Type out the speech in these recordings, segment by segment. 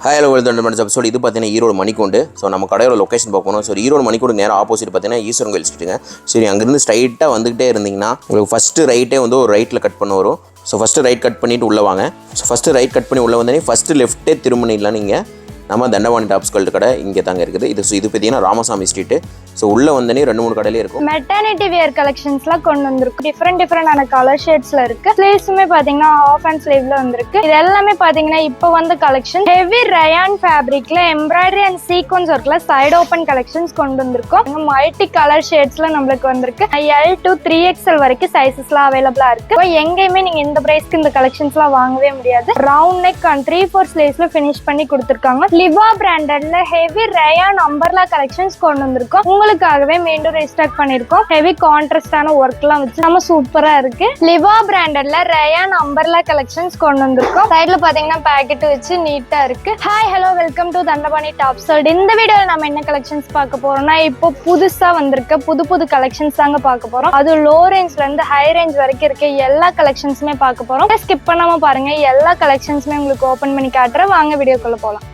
Hi hello welcome to episode. இது பார்த்தீங்கன்னா Erode மணிக்கூண்டு. So நம்ம கடையோட லொக்கேஷன் பார்க்கணும். ஸோ ஈரோடு மணிக்கூண்டு நேரம் ஆப்போசிட் பார்த்தீங்கன்னா ஈஸ்வரன் கோயில் ஸ்ட்ரீட்டுங்க. சரி, அங்கேருந்து ஸ்ட்ரைட்டாக வந்துகிட்டே இருந்தீங்கன்னா உங்களுக்கு ஃபஸ்ட்டு ரைட்டே வந்து ஒரு ரைட்டில் கட் பண்ண வரும். ஸோ ஃபஸ்ட்டு ரைட் கட் பண்ணிவிட்டு உள்ளே வாங்க. ஸோ ஃபஸ்ட்டு ரைட் கட் பண்ணி உள்ளே வந்தோடனே ஃபஸ்ட்டு லெஃப்ட்டே திரும்பினீங்களா நீங்கள் நம்ம தண்டவாணி டாப்ஸ் கல்ட்டு கடை இங்கே தாங்க இருக்குது. இது பார்த்தீங்கன்னா ராமசாமி ஸ்ட்ரீட்டு. ஸோ உள்ளே வந்தனே 2-3 கடையிலே இருக்கும். மெட்டர்னிட்டி வியர் கலெக்ஷன்ஸ்லாம் கொண்டு வந்திருக்கு. டிஃப்ரெண்டான கலர் ஷேட்ஸ்ல இருக்கு. ஸ்லீவ்ஸுமே பாத்தீங்கன்னா ஆஃப் அண்ட் ஸ்லீவ்ல வந்திருக்கு. இது எல்லாமே பாத்தீங்கன்னா இப்போ வந்த கலெக்ஷன். ஹெவி ரயான் ஃபேப்ரிக்ல எம்ப்ராய்டரி அண்ட் சீக்வன்ஸ் ஒர்க்ல சைடு ஓப்பன் கலெக்ஷன்ஸ் கொண்டு வந்திருக்கோம். மல்டி கலர் ஷேட்ஸ்ல நம்மளுக்கு வந்திருக்கு. L to 3XL வரைக்கும் சைசஸ்லாம் அவைலபிளா இருக்கு. எங்கேயுமே நீங்க இந்த பிரைஸ்க்கு இந்த கலெக்ஷன்ஸ்லாம் வாங்கவே முடியாது. ரவுண்ட் நெக் அண்ட் 3/4 ஸ்லீவ்ஸ்ல ஃபினிஷ் பண்ணி கொடுத்துருக்காங்க. லிவா பிராண்டட்ல ஹெவி ரயான் அம்பர்லா கலெக்ஷன்ஸ் கொண்டு வந்திருக்கோம். உங்களுக்காகவே மீண்டும் ரீஸ்டாக் பண்ணிருக்கோம். ஹெவி கான்ட்ராஸ்டான ஒர்க் எல்லாம் வச்சு நம்ம சூப்பரா இருக்கு. லிவா பிராண்டட்ல ரயான் அம்பர்லா கலெக்ஷன்ஸ் கொண்டு வந்திருக்கோம். சைடுல பாத்தீங்கன்னா பேக்கெட் வச்சு நீட்டா இருக்கு. Hi hello welcome to Thandapani tops. இந்த வீடியோல நம்ம என்ன கலெக்ஷன்ஸ் பார்க்க போறோம்னா, இப்போ புதுசா வந்திருக்க புது கலெக்ஷன்ஸ் தாங்க பார்க்க போறோம். அது லோ ரேஞ்ச்ல இருந்து ஹை ரேஞ்ச் வரைக்கும் இருக்க எல்லா கலெக்ஷன்ஸுமே பார்க்க போறோம். ஸ்கிப் பண்ணாம பாருங்க. எல்லா கலெக்ஷன்ஸுமே உங்களுக்கு ஓபன் பண்ணி காட்டுறேன். வாங்க வீடியோக்குள்ள போலாம்.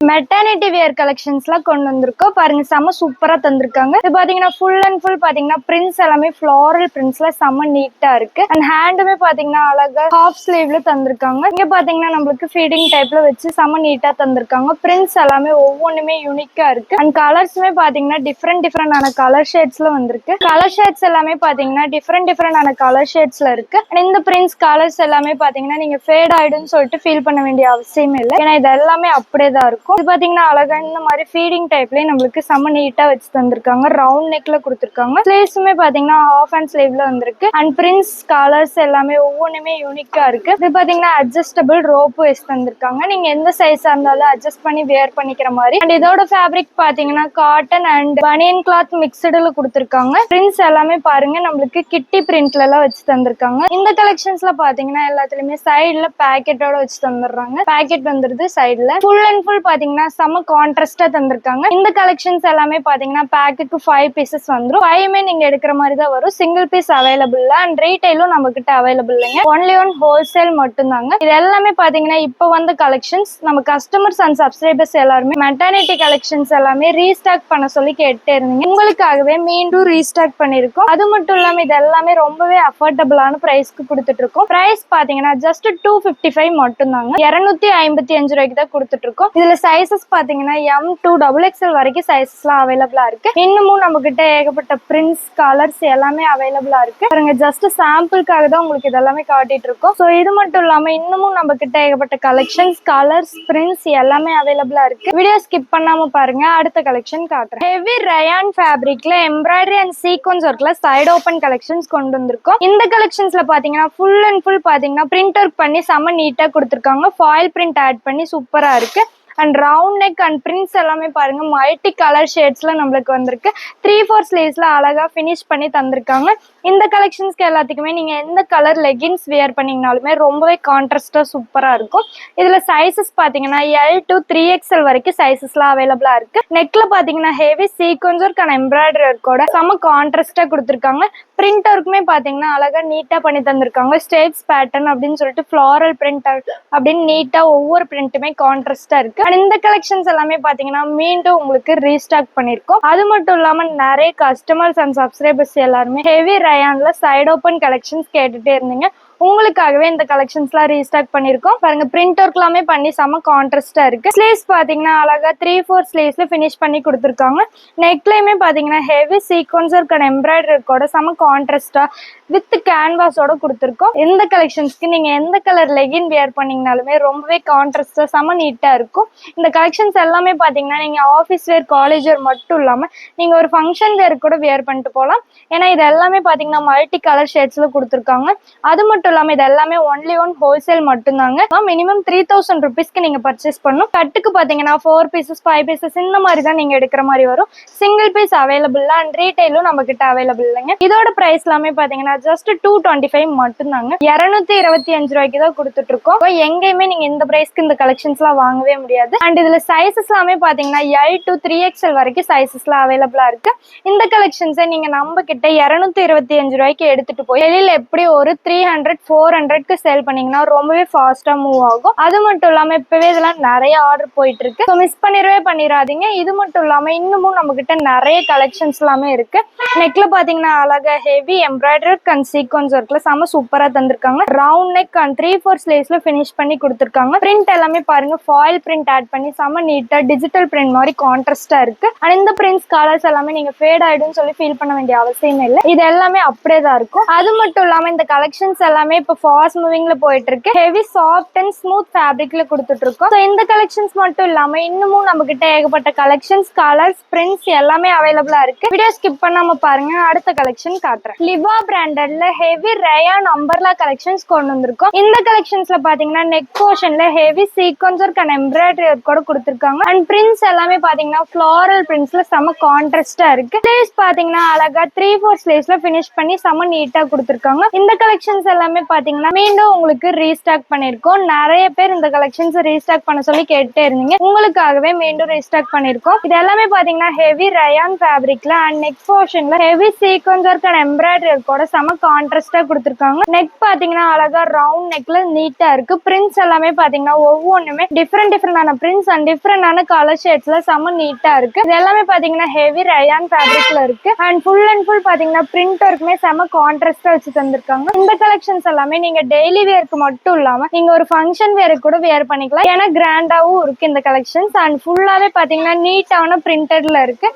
மெட்டர்னிட்டி வியர் கலெக்ஷன்ஸ்லாம் கொண்டு வந்திருக்கோம். பாருங்க, செம்ம சூப்பரா தந்திருக்காங்க. இது பாத்தீங்கன்னா ஃபுல் அண்ட் ஃபுல் பாத்தீங்கன்னா பிரிண்ட்ஸ் எல்லாமே ஃப்ளாரல் பிரிண்ட்ஸ்ல செம்ம நீட்டா இருக்கு. அண்ட் ஹேண்டுமே பாத்தீங்கன்னா அழகா ஹாஃப் ஸ்லீவ்ல தந்திருக்காங்க. இங்க பாத்தீங்கன்னா நம்மளுக்கு ஃபீடிங் டைப்ல வச்சு செம்ம நீட்டா தந்திருக்காங்க. பிரிண்ட்ஸ் எல்லாமே ஒவ்வொன்றுமே யூனிக்கா இருக்கு. அண்ட் கலர்ஸுமே பாத்தீங்கன்னா டிஃப்ரெண்டான கலர் ஷேட்ஸ்ல வந்திருக்கு. கலர் ஷேட்ஸ் எல்லாமே பாத்தீங்கன்னா டிஃப்ரெண்டான கலர் ஷேட்ஸ்ல இருக்கு. அண்ட் இந்த பிரிண்ட்ஸ் கலர்ஸ் எல்லாமே பாத்தீங்கன்னா நீங்க ஃபேட் ஆயிடுன்னு சொல்லிட்டு ஃபீல் பண்ண வேண்டிய அவசியமே இல்லை. ஏன்னா இது எல்லாமே அப்படியே தான் இருக்கும். இது பாத்தீங்கன்னா அழகா இந்த மாதிரி ஃபீடிங் டைப்லயே நம்மளுக்கு செம்ம நீட்டா வச்சு தந்திருக்காங்க. ரவுண்ட் நெக்ல கொடுத்திருக்காங்க. ஸ்லீவ்ஸுமே பாத்தீங்கன்னா ஆஃப் அண்ட் ஸ்லீவ்ல வந்திருக்கு. அண்ட் பிரிண்ட்ஸ் கலர்ஸ் எல்லாமே ஒவ்வொன்றுமே யூனிக்கா இருக்கு. இது பாத்தீங்கன்னா அட்ஜஸ்டபிள் ரோப் வச்சு தந்திருக்காங்க. நீங்க எந்த சைஸா இருந்தாலும் அட்ஜஸ்ட் பண்ணி வியர் பண்ணிக்கிற மாதிரி. அண்ட் இதோட ஃபேப்ரிக் பாத்தீங்கன்னா காட்டன் அண்ட் பனியன் கிளாத் மிக்சடுல கொடுத்திருக்காங்க. பிரிண்ட்ஸ் எல்லாமே பாருங்க நம்மளுக்கு கிட்டி பிரிண்ட்ல எல்லாம் வச்சு தந்திருக்காங்க. இந்த கலெக்ஷன்ஸ்ல பாத்தீங்கன்னா எல்லாத்துலயுமே சைடுல பேக்கெட்டோட வச்சு தந்துடுறாங்க. பேக்கெட் வந்துருது சைடுல. ஃபுல் அண்ட் ஃபுல் பாத்தீங்கன்னா செம்ம கான்ட்ராஸ்டா தந்திருக்காங்க. இந்த கலெக்ஷன்ஸ் எல்லாமே பாத்தீங்கன்னா பேக்குக்கு 5 பீசஸ் வந்துரும். 5மே நீங்க எடுக்கிற மாதிரி தான் வரும். சிங்கிள் பீஸ் அவைலபிள் இல்ல. அண்ட் ரீட்டைலும் நம்ம கிட்ட அவைலபிள் இல்லைங்க. ஒன்லி ஒன் ஹோல்சேல் மட்டும் தாங்க. இது எல்லாமே பாத்தீங்கன்னா இப்போ வந்த கலெக்ஷன்ஸ். நம்ம கஸ்டமர்ஸ் அண்ட் சப்ஸ்கிரைபர்ஸ் எல்லாருமே மெட்டர்னிட்டி கலெக்ஷன்ஸ் எல்லாமே ரீஸ்டாக் பண்ண சொல்லி கேட்டே இருந்தீங்க. உங்களுக்காகவே மீண்டும் ரீஸ்டாக் பண்ணிருக்கோம். அது மட்டும் இல்லாம இது எல்லாமே ரொம்பவே அஃபோர்டபுளான பிரைஸ்க்கு கொடுத்துட்டு இருக்கோம். பிரைஸ் பாத்தீங்கன்னா ஜஸ்ட் 255 மட்டும் தாங்க. 255 ரூபாய்க்கு தான் கொடுத்துட்டு இருக்கோம். இதுல சைசஸ் பாத்தீங்கன்னா M to XXL வரைக்கும் சைசஸ்லாம் அவைலபிளா இருக்கு. இன்னமும் நம்ம கிட்ட ஏகப்பட்ட பிரிண்ட்ஸ் கலர்ஸ் எல்லாமே அவைலபிளா இருக்கு. பாருங்க, ஜஸ்ட் சாம்பிளுக்காக தான் உங்களுக்கு இதெல்லாமே காட்டிட்டு இருக்கோம். ஸோ இது மட்டும் இல்லாம இன்னமும் நம்ம கிட்ட ஏகப்பட்ட கலெக்ஷன்ஸ் கலர்ஸ் பிரிண்ட்ஸ் எல்லாமே அவைலபிளா இருக்கு. வீடியோ ஸ்கிப் பண்ணாம பாருங்க. அடுத்த கலெக்ஷன் காட்டுறேன். ஹெவி ரயான் ஃபேப்ரிக்ல எம்ப்ராய்டரி அண்ட் சீக்வன்ஸ் ஒர்க்ல சைடு ஓப்பன் கலெக்ஷன்ஸ் கொண்டு வந்திருக்கோம். இந்த கலெக்ஷன்ஸ்ல பாத்தீங்கன்னா ஃபுல் அண்ட் ஃபுல் பாத்தீங்கன்னா பிரிண்ட் ஒர்க் பண்ணி செம்ம நீட்டா கொடுத்திருக்காங்க. ஃபாயில் பிரிண்ட் ஆட் பண்ணி சூப்பரா இருக்கு. And round neck and prints எல்லாமே பாருங்க மல்டி கலர் ஷேட்ஸ்ல நம்மளுக்கு வந்திருக்கு. 3/4 ஸ்லீவ்ஸ்ல அழகா ஃபினிஷ் பண்ணி தந்திருக்காங்க. இந்த கலெக்ஷன்ஸ்க்கு எல்லாத்துக்குமே நீங்க எந்த கலர் லெகின்ஸ் வியர் பண்ணீங்கனாலுமே ரொம்பவே கான்ட்ராஸ்டா சூப்பரா இருக்கும். இதுல சைசஸ் பாத்தீங்கன்னா L to 3XL வரைக்கும் சைசஸ்லாம் அவைலபிளா இருக்கு. நெக்ல பாத்தீங்கன்னா heavy sequins work and embroidery ஒர்க்கோட செம கான்ட்ராஸ்டா கொடுத்திருக்காங்க. பிரிண்ட் ஒர்க்குமே பாத்தீங்கன்னா அழகா நீட்டா பண்ணி தந்திருக்காங்க. ஸ்டேப்ஸ் பேட்டர்ன் அப்படின்னு சொல்லிட்டு ஃபிளாரல் பிரிண்ட் அப்படின்னு நீட்டா ஒவ்வொரு பிரிண்ட்டுமே கான்ட்ராஸ்டா இருக்கு. அண்ட் இந்த கலெக்ஷன்ஸ் எல்லாமே பாத்தீங்கன்னா மீண்டும் உங்களுக்கு ரீஸ்டாக் பண்ணிருக்கோம். அது மட்டும் இல்லாம நிறைய கஸ்டமர்ஸ் அண்ட் சப்ஸ்கிரைபர்ஸ் எல்லாருமே ஹெவி ரயான்ல சைடு ஓப்பன் கலெக்ஷன்ஸ் கேட்டுட்டே இருந்தீங்க. உங்களுக்காகவே இந்த கலெக்ஷன்ஸ்லாம் ரீஸ்டாக் பண்ணிருக்கோம். பாருங்க, பிரிண்ட் ஒர்க் எல்லாமே பண்ணி செம கான்ட்ராஸ்டா இருக்கு. ஸ்லீவ்ஸ் பாத்தீங்கன்னா அழகா 3/4 ஸ்லீவ்ஸ்ல ஃபினிஷ் பண்ணி கொடுத்துருக்காங்க. நெக்லயுமே பாத்தீங்கன்னா heavy sequins work and embroidery ஒர்க்கோட செம கான்ட்ராஸ்டா வித் கேன்வாஸோட கொடுத்துருக்கோம். இந்த கலெக்ஷன்ஸ்க்கு நீங்க எந்த கலர் லெகின் வியர் பண்ணீங்கனாலுமே ரொம்பவே கான்ட்ராஸ்டா செம நீட்டா இருக்கும். இந்த கலெக்ஷன்ஸ் எல்லாமே பாத்தீங்கன்னா நீங்க ஆஃபீஸ் வேர் காலேஜ் வேர் மட்டும் இல்லாம நீங்க ஒரு ஃபங்க்ஷன் வேர் கூட வியர் பண்ணிட்டு போகலாம். ஏன்னா இது எல்லாமே பாத்தீங்கன்னா மல்டி கலர் ஷேட்ஸ்ல கொடுத்துருக்காங்க. அது மட்டும் இல்லாம இது எல்லாமே ஒன்லி ஒன் ஹோல்சேல் மட்டும்தாங்க. மினிமம் 3000 ருபீஸ்க்கு நீங்க பர்ச்சேஸ் பண்ணும். கட்டுக்கு பாத்தீங்கன்னா 4 பீசஸ் 5 பீசஸ் இந்த மாதிரி தான் நீங்க எடுக்கிற மாதிரி வரும். சிங்கிள் பீஸ் அவைலபிள் அண்ட் ரீட்டைலும் நம்ம கிட்ட அவைலபிள் இல்லைங்க. இதோட பிரைஸ் எல்லாமே பாத்தீங்கன்னா ஜஸ்ட் 225 மட்டும்தாங்க. 225 ரூபாய்க்கு தான் கொடுத்துட்டு இருக்கோம். எங்கேயுமே நீங்க இந்த பிரைஸ்க்கு இந்த கலெக்ஷன்ஸ் எல்லாம் வாங்கவே முடியாது. அண்ட் இதுல சைசஸ் எல்லாமே பாத்தீங்கன்னா L to 3XL வரைக்கும் சைசஸ்ல அவைலபிளா இருக்கு. இந்த கலெக்ஷன்ஸை நீங்க நம்ம கிட்ட 225 ரூபாய்க்கு எடுத்துட்டு போய் வெளியில எப்படி ஒரு 300-400க்கு சேல் பண்ணீங்கன்னா ரொம்பவே ஃபாஸ்டா மூவ் ஆகும். அது மட்டும் இல்லாம இப்பவே இதெல்லாம் நிறைய ஆர்டர் போயிட்டு இருக்கு. மிஸ் பண்ணிடாதீங்க. இது மட்டும் இல்லாம இன்னமும் நம்ம கிட்ட நிறைய கலெக்ஷன்ஸ் எல்லாமே இருக்கு. நெக்ல பாத்தீங்கன்னா அழகா ஹெவி எம்ப்ராய்டரி அண்ட் சீக்வன்ஸ் ஒர்க்ல செம சூப்பரா தந்திருக்காங்க. ரவுண்ட் நெக் அண்ட் 3/4 ஸ்லீவ்ஸ்ல ஃபினிஷ் பண்ணி கொடுத்துருக்காங்க. பிரிண்ட் எல்லாமே பாருங்க ஃபாயில் பிரிண்ட் ஆட் பண்ணி செம நீட்டா டிஜிட்டல் பிரிண்ட் மாதிரி கான்ட்ராஸ்டா இருக்கு. அண்ட் இந்த பிரிண்ட்ஸ் கலர்ஸ் எல்லாமே நீங்க ஃபேட் ஆயிடும் சொல்லி ஃபீல் பண்ண வேண்டிய அவசியம் இல்லை. இது எல்லாமே அப்படியே தான் இருக்கும். அது மட்டும் இல்லாம இந்த கலெக்ஷன்ஸ் எல்லாமே இப்போ ஃபாஸ்ட் மூவிங்ல போயிட்டு இருக்கு. ஹெவி சாஃப்ட் அண்ட் ஸ்மூத் ஃபேப்ரிக்ல கொடுத்துட்டு இருக்கோம். இந்த கலெக்ஷன்ஸ் மட்டும் இல்லாம இன்னமும் நம்ம கிட்ட ஏகப்பட்ட கலெக்ஷன்ஸ் கலர்ஸ் பிரிண்ட்ஸ் எல்லாமே அவைலபிளா இருக்கு. வீடியோ ஸ்கிப் பண்ணாம பாருங்க. அடுத்த கலெக்ஷன் காட்டுறேன். லிவா பிராண்டட்ல ஹெவி ரயான் அம்பர்லா கலெக்ஷன்ஸ் கொண்டு வந்திருக்கோம். இந்த கலெக்ஷன்ஸ்ல பாத்தீங்கன்னா நெக் போர்ஷன்ல heavy sequins work and embroidery work கூட கொடுத்திருக்காங்க. அண்ட் பிரிண்ட்ஸ் எல்லாமே பாத்தீங்கன்னா ஃப்ளாரல் பிரிண்ட்ஸ்ல செம கான்ட்ராஸ்டா இருக்கு. ஸ்லீவ்ஸ் பாத்தீங்கன்னா அழகா 3/4 ஸ்லீவ்ஸ்ல ஃபினிஷ் பண்ணி செம நீட்டா கொடுத்திருக்காங்க. இந்த கலெக்ஷன்ஸ் எல்லாமே பாத்தீங்கன்னா மீண்டும் உங்களுக்கு ரீஸ்டாக் பண்ணிருக்கோம். நிறைய பேர் இந்த கலெக்ஷன்ஸ் ரீஸ்டாக் பண்ண சொல்லி கேட்டே இருந்தீங்க. உங்களுக்காகவே மீண்டும் ரீஸ்டாக் பண்ணிருக்கோம். இது எல்லாமே பாத்தீங்கன்னா ஹெவி ரயான் ஃபேப்ரிக்ல அண்ட் நெக் போர்ஷன்ல heavy sequins work and embroidery ஒர்க்கோட செம கான்ட்ராஸ்டா கொடுத்திருக்காங்க. நெக் பாத்தீங்கன்னா அழகா ரவுண்ட் நெக்ல நீட்டா இருக்கு. பிரிண்ட்ஸ் எல்லாமே பாத்தீங்கன்னா ஒவ்வொன்றுமே டிஃப்ரெண்டான பிரிண்ட்ஸ் அண்ட் டிஃப்ரெண்டான கலர் ஷேட்ஸ்ல செம நீட்டா இருக்கு. இது எல்லாமே பாத்தீங்கன்னா ஹெவி ரயான் ஃபேப்ரிக்ல இருக்கு. அண்ட் ஃபுல் அண்ட் ஃபுல் பாத்தீங்கன்னா பிரிண்ட் ஒர்க்குமே செம கான்ட்ராஸ்டா வச்சு தந்திருக்காங்க. இந்த கலெக்ஷன்ஸ் எல்லாமே நீங்க டெய்லி வேர்க்கு மட்டும் இல்லாம நீங்க ஒரு ஃபங்க்ஷன் வேருக்கு கூட வேர் பண்ணிக்கலாம். ஏன்னா கிராண்டாவும் இருக்கு இந்த கலெக்ஷன்ஸ். அண்ட் ஃபுல்லாவே பாத்தீங்கன்னா நீட்டான பிரிண்டட்ல இருக்கு.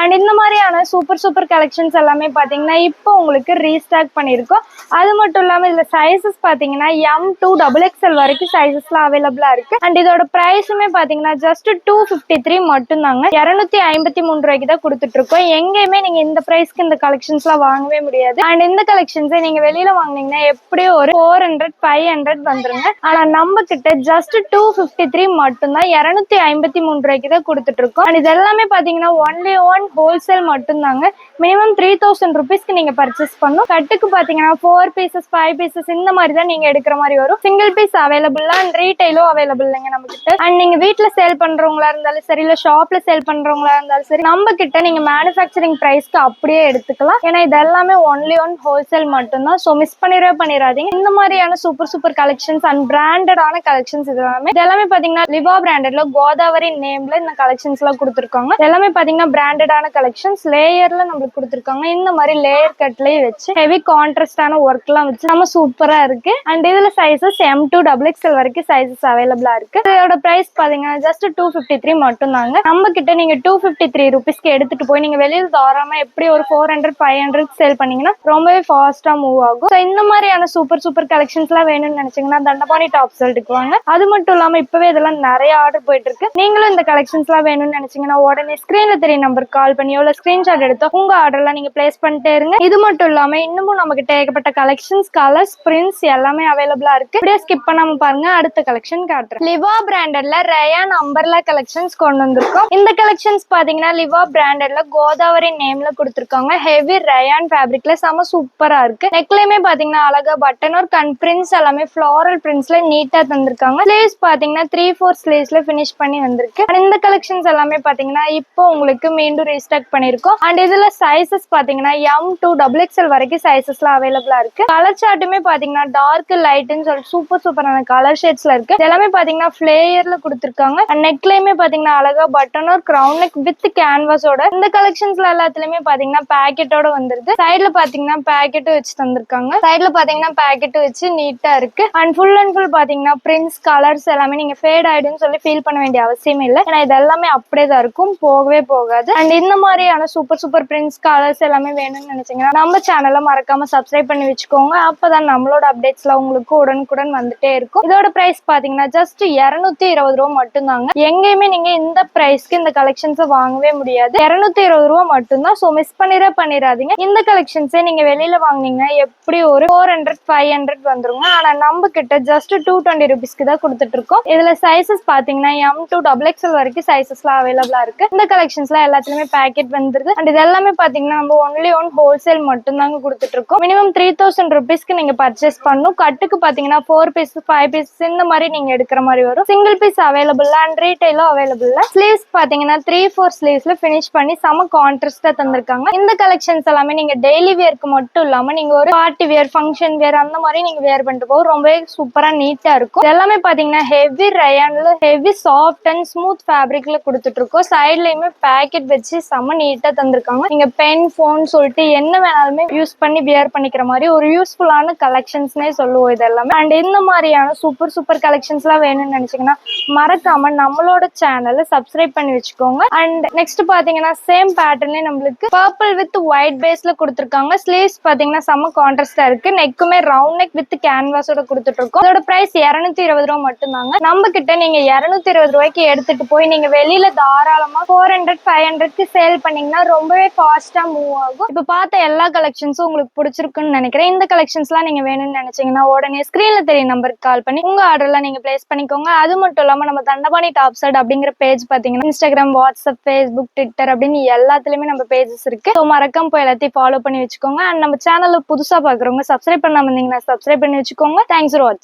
அண்ட் இந்த மாதிரியான சூப்பர் கலெக்ஷன்ஸ் எல்லாமே பாத்தீங்கன்னா இப்போ உங்களுக்கு ரீஸ்டாக் பண்ணிருக்கோம். அது மட்டும் இல்லாம இதுல சைசஸ் பாத்தீங்கன்னா M to XXL வரைக்கும் சைசஸ்ல அவைலபிளா இருக்கு. அண்ட் இதோட பிரைஸுமே பாத்தீங்கன்னா ஜஸ்ட் 253 மட்டும் தாங்க. 253 ரூபாய்க்கு தான் கொடுத்துட்டு இருக்கோம். எங்கேயுமே நீங்க இந்த பிரைஸ்க்கு இந்த கலெக்ஷன்ஸ் எல்லாம் வாங்கவே முடியாது. அண்ட் இந்த கலெக்ஷன்ஸை நீங்க வெளியில வாங்கினீங்கன்னா எப்படியும் ஒரு 400-500 வந்துருங்க. ஆனா நம்ம கிட்ட ஜஸ்ட் 253 மட்டும் தான் 253 ரூபாய்க்கு தான் கொடுத்துட்டு இருக்கோம். அண்ட் இது எல்லாமே பாத்தீங்கன்னா ஒன்லி ஒன் ஹோல்சேல் மட்டும்தாங்க. மினிமம் 3000 ருபீஸ்க்கு நீங்க பர்ச்சேஸ் பண்ணும். கட்டுக்கு பாத்தீங்கன்னா 4 பீசஸ் 5 பீசஸ் இந்த மாதிரி தான் நீங்க எடுக்கிற மாதிரி வரும். சிங்கிள் பீஸ் அவைலபிள் அண்ட் ரீட்டைலும் அவைலபிள் இல்லைங்க நம்ம கிட்ட. அண்ட் நீங்க வீட்டுல சேல் பண்றவங்களா இருந்தாலும் சரி இல்ல ஷாப்ல சேல் பண்றவங்களா இருந்தாலும் சரி நம்ம கிட்ட நீங்க மேனுஃபேக்சரிங் பிரைஸ்க்கு அப்படியே எடுத்துக்கலாம். ஏன்னா இது எல்லாமே ஒன்லி ஒன் ஹோல்சேல் மட்டும்தான். ஸோ மிஸ் பண்ணிடாதீங்க. இந்த மாதிரியான சூப்பர் கலெக்ஷன்ஸ் அண்ட் பிராண்டடான கலெக்ஷன்ஸ் இதெல்லாமே பாத்தீங்கன்னா லிவா பிராண்டட்ல கோதாவரி நேம்ல இந்த கலெக்ஷன்ஸ் எல்லாம் கொடுத்துருக்காங்க. எல்லாமே பாத்தீங்கன்னா பிராண்டட் கலெக்ஷன்ஸ் லேயர்ல நம்மளுக்கு கொடுத்திருக்காங்க. இந்த மாதிரி லேயர் கட்லயே வச்சு ஹெவி கான்ட்ராஸ்டான ஒர்க் எல்லாம் வச்சு நம்ம சூப்பரா இருக்கு. அண்ட் இதுல சைசஸ் M to XXL வரைக்கும் சைசஸ் அவைலபிளா இருக்கு. இதோட பிரைஸ் பாத்தீங்கன்னா ஜஸ்ட் 253 மட்டும் தாங்க. நம்ம கிட்ட நீங்க 253 ருபீஸ்க்கு எடுத்துட்டு போய் நீங்க வெளியில தாராளமா எப்படி ஒரு 400-500 சேல் பண்ணீங்கன்னா ரொம்பவே ஃபாஸ்டா மூவ் ஆகும். ஸோ இந்த மாதிரியான சூப்பர் கலெக்ஷன்ஸ் எல்லாம் வேணும்னு நினைச்சீங்கன்னா தண்டபாணி டாப் சொல்லிட்டு வாங்க. அது மட்டும் இல்லாம இப்பவே இதெல்லாம் நிறைய ஆர்டர் போயிட்டு இருக்கு. நீங்களும் இந்த கலெக்ஷன்ஸ் எல்லாம் வேணும்னு நினைச்சீங்கன்னா உடனே ஸ்கிரீன்ல தெரிய நம்பர் கால் பண்ணி எவ்வளவு ஸ்கிரீன்ஷாட் எடுத்தா உங்க ஆர்டர்லாம் நீங்க பிளேஸ் பண்ணிட்டே இருங்க. இது மட்டும் இல்லாம இன்னமும் நம்ம கிட்ட ஏகப்பட்ட கலெக்ஷன்ஸ் கலர்ஸ் பிரிண்ட்ஸ் எல்லாமே அவைலபிளா இருக்கு. அப்படியே ஸ்கிப் பண்ணாம பாருங்க. அடுத்த கலெக்ஷன் காட்டுறேன். லிவா பிராண்டட்ல ரயான் அம்பர்லா கலெக்ஷன்ஸ் கொண்டு வந்திருக்கோம். இந்த கலெக்ஷன்ஸ் பாத்தீங்கன்னா லிவா பிராண்டட்ல கோதாவரி நேம்ல கொடுத்திருக்காங்க. ஹெவி ரயான் ஃபேப்ரிக்ல செம சூப்பரா இருக்கு. நெக்லயுமே பாத்தீங்கன்னா அழகா பட்டன் ஒர்க் அண்ட் பிரிண்ட்ஸ் எல்லாமே ஃப்ளாரல் பிரிண்ட்ஸ்ல நீட்டா தந்திருக்காங்க. ஸ்லீவ்ஸ் பாத்தீங்கன்னா 3/4 ஸ்லீவ்ஸ்ல ஃபினிஷ் பண்ணி வந்திருக்கு. அண்ட் இந்த கலெக்ஷன்ஸ் எல்லாமே பாத்தீங்கன்னா இப்போ உங்களுக்கு மீண்டும் ரீஸ்டாக் பண்ணிருக்கோம். அண்ட் இதுல சைசஸ் பாத்தீங்கன்னா M to XXL வரைக்கும் சைசஸ்ல அவைலபிளா இருக்கு. கலர் சார்ட்டுமே பாத்தீங்கன்னா டார்க் லைட்னு சொல்லி சூப்பரான கலர் ஷேட்ஸ்ல இருக்கு. எல்லாமே பாத்தீங்கன்னா ஃபிளேயர்ல கொடுத்திருக்காங்க. அண்ட் நெக்லயுமே பாத்தீங்கன்னா அழகா button work crown neck with கேன்வாஸோட இந்த கலெக்ஷன்ஸ்ல எல்லாத்துலயுமே பாத்தீங்கன்னா பேக்கெட்டோட வந்துருது. சைடுல பாத்தீங்கன்னா பேக்கெட் வச்சு தந்திருக்காங்க. சைடுல பாத்தீங்கன்னா பேக்கெட் வச்சு நீட்டா இருக்கு. அண்ட் ஃபுல் பாத்தீங்கன்னா பிரிண்ட்ஸ் கலர்ஸ் எல்லாமே நீங்க ஃபேட் ஆயிடுன்னு சொல்லி ஃபீல் பண்ண வேண்டிய அவசியம் இல்லை. ஏன்னா இது எல்லாமே அப்படியே தான் இருக்கும், போகவே போகாது. அண்ட் இந்த மாதிரியான சூப்பர் பிரிண்ட்ஸ் கலர்ஸ் எல்லாமே வேணும்னு நினைச்சீங்கன்னா நம்ம சேனலை மறக்காம சப்ஸ்கிரைப் பண்ணி வச்சுக்கோங்க. அப்பதான் நம்மளோட அப்டேட்ஸ்ல உங்களுக்கு உடனுக்குடன் வந்துட்டே இருக்கும். இதோட பிரைஸ் பாத்தீங்கன்னா ஜஸ்ட் 220 ரூபா மட்டும்தாங்க. எங்கேயுமே நீங்க இந்த பிரைஸ்க்கு இந்த கலெக்ஷன்ஸை வாங்கவே முடியாது. 220 ரூபா மட்டும்தான். ஸோ மிஸ் பண்ணிடாதீங்க. இந்த கலெக்ஷன்ஸே நீங்க வெளியில வாங்குனீங்கன்னா எப்படி ஒரு 400-500 வந்துருங்க. ஆனா நம்ம கிட்ட ஜஸ்ட் 220 ருபீஸ்க்கு தான் கொடுத்துட்டு இருக்கோம். இதுல சைசஸ் பாத்தீங்கன்னா M to XXL வரைக்கும் சைசஸ்லாம் அவைலபிளா இருக்கு. இந்த கலெக்ஷன்ஸ்ல எல்லாத்துலயுமே பேக்கெட் வந்துருது. அண்ட் இது எல்லாமே பாத்தீங்கன்னா நம்ம ஒன்லி ஹோல்சேல் மட்டும் தாங்க கொடுத்துட்டு இருக்கோம். மினிமம் 3000 ருபீஸ்க்கு நீங்க பர்ச்சேஸ் பண்ணணும். கட்டுக்கு பாத்தீங்கன்னா 4 பீசஸ் 5 பீசஸ் இந்த மாதிரி நீங்க எடுக்கிற மாதிரி வரும். சிங்கிள் பீஸ் அவைலபிள் அண்ட் ரீட்டைலும் அவைலபிள். ஸ்லீவ்ஸ் பாத்தீங்கன்னா 3-4 ஸ்லீவ்ஸ்ல பினிஷ் பண்ணி செம கான்ட்ராஸ்டா தந்திருக்காங்க. இந்த கலெக்ஷன்ஸ் எல்லாமே நீங்க டெய்லி வேர்க்கு மட்டும் இல்லாம நீங்க ஒரு பார்ட்டி வேர், ஃபங்க்ஷன் வேர் அந்த மாதிரி நீங்க வேர் பண்ணிட்டு போக ரொம்பவே சூப்பரா நீட்டா இருக்கும். எல்லாமே பாத்தீங்கன்னா ஹெவி ரயான்ல ஹெவி சாஃப்ட் அண்ட் ஸ்மூத் ஃபேப்ரிக்ல கொடுத்துட்டு இருக்கோம். சைட்லயுமே பேக்கெட் வச்சு செம நீட்டா தந்திருக்காங்க. நீங்க பென், போன் சொல்லிட்டு என்ன வேணாலுமே யூஸ் பண்ணி வியர் பண்ணிக்கிற மாதிரி ஒரு யூஸ்ஃபுல்லான கலெக்ஷன்ஸ்னே சொல்லுவோம் இது எல்லாமே. அண்ட் இந்த மாதிரியான சூப்பர் கலெக்ஷன்ஸ் எல்லாம் வேணும்னு நினைச்சீங்கன்னா மறக்காம நம்மளோட சேனலை சப்ஸ்கிரைப் பண்ணி வச்சுக்கோங்க. அண்ட் நெக்ஸ்ட் பாத்தீங்கன்னா சேம் பேட்டர்ன்ல நம்மளுக்கு பர்பிள் வித் ஒயிட் பேஸ்ல கொடுத்துருக்காங்க. ஸ்லீவ்ஸ் பாத்தீங்கன்னா செம்ம கான்ட்ராஸ்டா இருக்கு. நெக்குமே ரவுண்ட் நெக் வித் கேன்வாஸோட கொடுத்துட்டு இருக்கோம். அதோட பிரைஸ் 220 ரூபா மட்டும்தாங்க. நம்ம கிட்ட நீங்க 220 ரூபாய்க்கு எடுத்துட்டு போய் நீங்க வெளியில தாராளமா 400-500க்கு சேல் பண்ணீங்கன்னா ரொம்பவே ஃபாஸ்டா மூவ் ஆகும். இப்ப பார்த்த எல்லா கலெக்ஷன்ஸும் உங்களுக்கு பிடிச்சிருக்குன்னு நினைக்கிறேன். இந்த கலெக்ஷன்ஸ் எல்லாம் நீங்க வேணும்னு நினைச்சீங்கன்னா உடனே ஸ்கிரீன்ல தெரிய நம்பருக்கு கால் பண்ணி உங்க ஆர்டர்லாம் நீங்க பிளேஸ் பண்ணிக்கோங்க. அது மட்டும் இல்லாம நம்ம தண்டபாணி டாப் சைட் அப்படிங்கிற பேஜ் பாத்தீங்கன்னா இன்ஸ்டாகிராம், வாட்ஸ்அப், ஃபேஸ்புக், ட்விட்டர் அப்படின்னு எல்லாத்துலயுமே நம்ம பேஜஸ் இருக்கு. ஸோ மறக்காம போய் எல்லாத்தையும் ஃபாலோ பண்ணி வச்சுக்கோங்க. அண்ட் நம்ம சேனல்ல புதுசா பாக்குறவங்க சப்ஸ்கிரைப் பண்ணாம இருந்தீங்கன்னா சப்ஸ்கிரைப் பண்ணி வச்சுக்கோங்க. தேங்க்ஸ் ஃபார் வாட்சிங்.